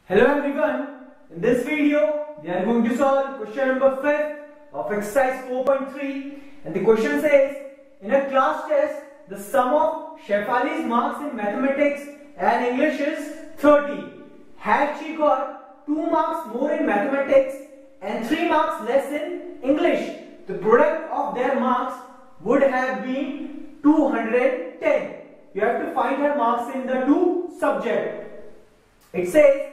Hello everyone, in this video we are going to solve question number 5 of exercise 4.3 and the question says, in a class test the sum of Shefali's marks in mathematics and English is 30. Had she got 2 marks more in mathematics and 3 marks less in English, the product of their marks would have been 210. You have to find her marks in the two subjects. It says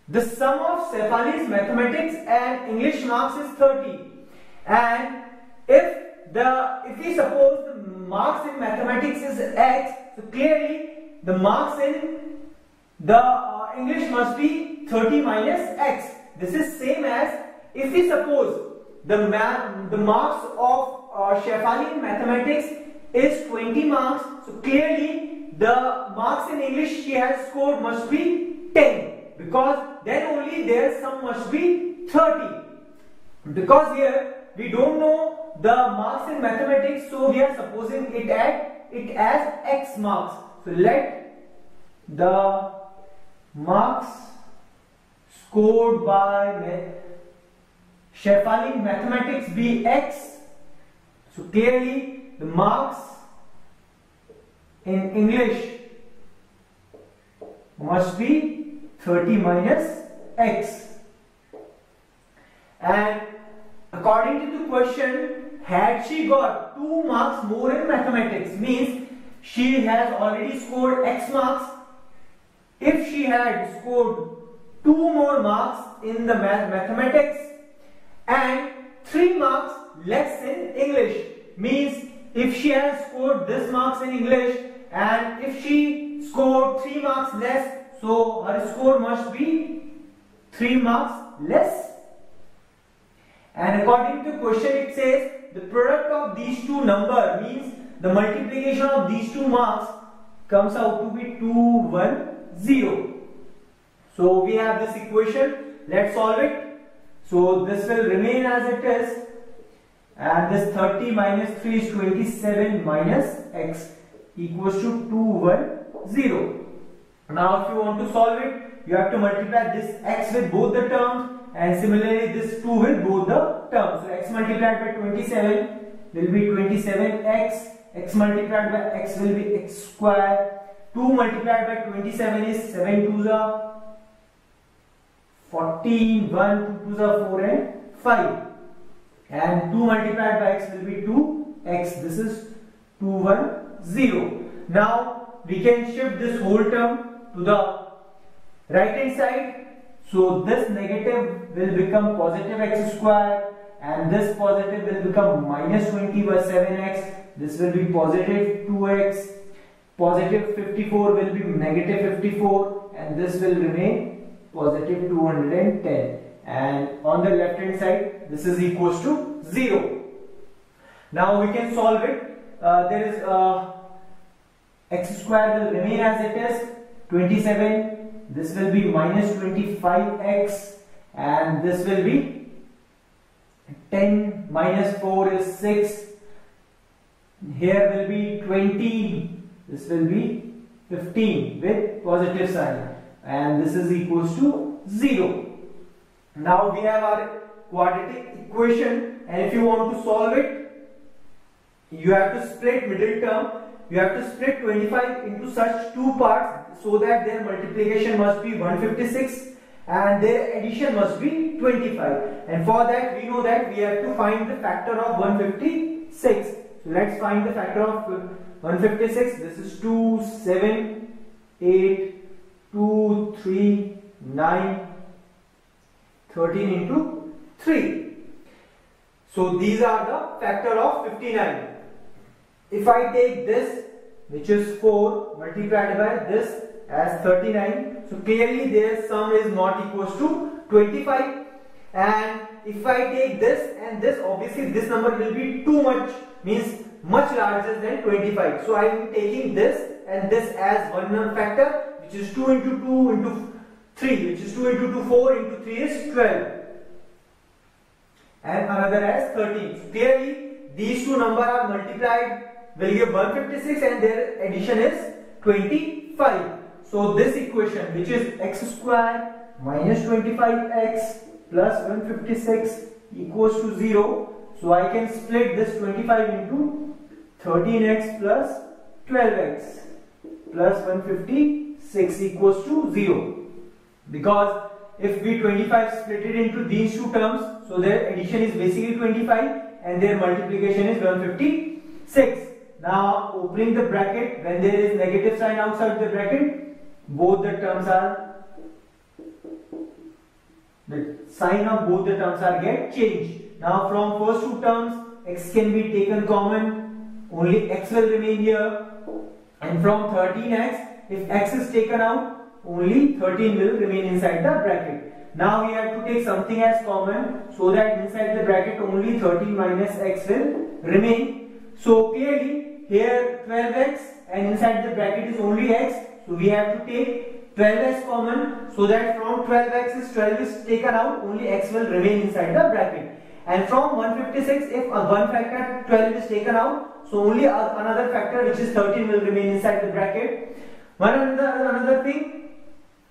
the sum of Shefali's mathematics and English marks is 30, and if we suppose the marks in mathematics is x, so clearly the marks in the English must be 30 minus x. This is same as if we suppose the marks of Shefali in mathematics is 20 marks, so clearly the marks in English she has scored must be 10, because then only their sum must be 30. Because here we don't know the marks in mathematics, so we are supposing it as x marks. So let the marks scored by Shefali in mathematics be x. So clearly the marks in English must be 30 minus x. And according to the question, had she got 2 marks more in mathematics, means she has already scored x marks. If she had scored 2 more marks in the mathematics and 3 marks less in English, means if she has scored this marks in English and if she scored 3 marks less, so her score must be 3 marks less. And according to question it says the product of these two numbers, means the multiplication of these 2 marks comes out to be 210. So we have this equation, let's solve it. So this will remain as it is, and this 30 minus 3 is 27 minus x equals to 210. Now if you want to solve it, you have to multiply this x with both the terms and similarly this 2 with both the terms. So x multiplied by 27 will be 27x, x multiplied by x will be x square, 2 multiplied by 27 is 7 2s are 14, 1 2 2s are 4 and 5, and 2 multiplied by x will be 2x. This is 210. Now we can shift this whole term to the right hand side, so this negative will become positive x square and this positive will become minus 20 by 7x. This will be positive 2x, positive 54 will be negative 54, and this will remain positive 210, and on the left hand side this is equals to 0. Now we can solve it. There is x square will remain as it is 27, this will be minus 25x, and this will be 10 minus 4 is 6, here will be 20, this will be 15 with positive sign, and this is equals to 0. Now we have our quadratic equation, and if you want to solve it, you have to split middle term. You have to split 25 into such 2 parts so that their multiplication must be 156 and their addition must be 25. And for that we know that we have to find the factor of 156. So let's find the factor of 156. This is 2, 7, 8, 2, 3, 9, 13 into 3. So these are the factor of 59. If I take this, which is 4, multiplied by this as 39, so clearly their sum is not equals to 25. And if I take this and this, obviously this number will be too much, means much larger than 25. So I am taking this and this as one factor, which is 2 into 2 into 3, which is 2 into 2, 4 into 3 is 12, and another as 13. So clearly these two numbers are multiplied will give 156 and their addition is 25. So this equation, which is x square minus 25x plus 156 equals to 0. So I can split this 25 into 13x plus 12x plus 156 equals to 0. Because if we 25 split it into these two terms, so their addition is basically 25 and their multiplication is 156. Now opening the bracket, when there is negative sign outside the bracket, both the terms are, the sign of both the terms are get changed. Now from first two terms, x can be taken common, only x will remain here, and from 13x, if x is taken out, only 13 will remain inside the bracket. Now we have to take something as common, so that inside the bracket only 13 minus x will remain. So clearly here 12x and inside the bracket is only x, so we have to take 12x common, so that from 12x is 12 is taken out, only x will remain inside the bracket. And from 156, if one factor 12 is taken out, so only another factor which is 13 will remain inside the bracket. Another thing,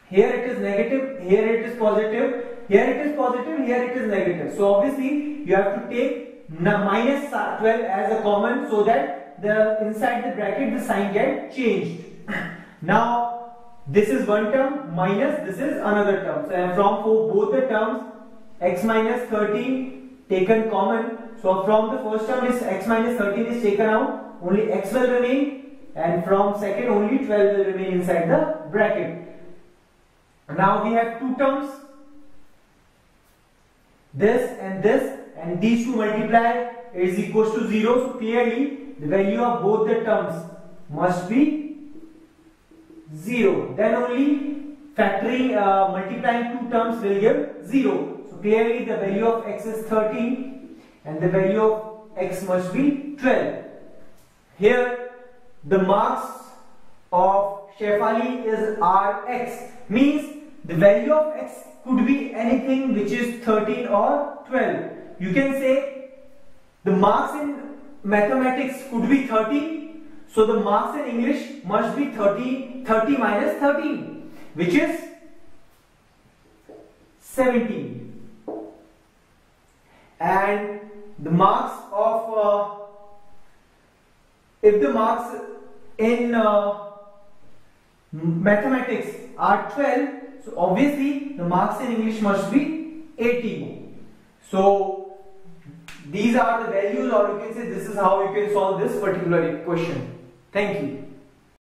here it is negative, here it is positive, here it is positive, here it is negative. So obviously you have to take minus 12 as a common, so that the inside the bracket the sign get changed. Now this is one term minus this is another term. So and from both the terms, x minus 13 taken common. So from the first term is x minus 13 is taken out, only x will remain, and from second only 12 will remain inside the bracket. Now we have two terms, this, and these two multiply is equals to 0. So clearly the value of both the terms must be 0. Then only factoring, multiplying two terms will give 0. So clearly the value of x is 13 and the value of x must be 12. Here the marks of Shefali is Rx, means the value of x could be anything which is 13 or 12. You can say the marks in mathematics could be 13, so the marks in English must be 30 minus 13, which is 17. And the marks of if the marks in mathematics are 12, so obviously the marks in English must be 18. So these are the values, or you can say this is how you can solve this particular question. Thank you.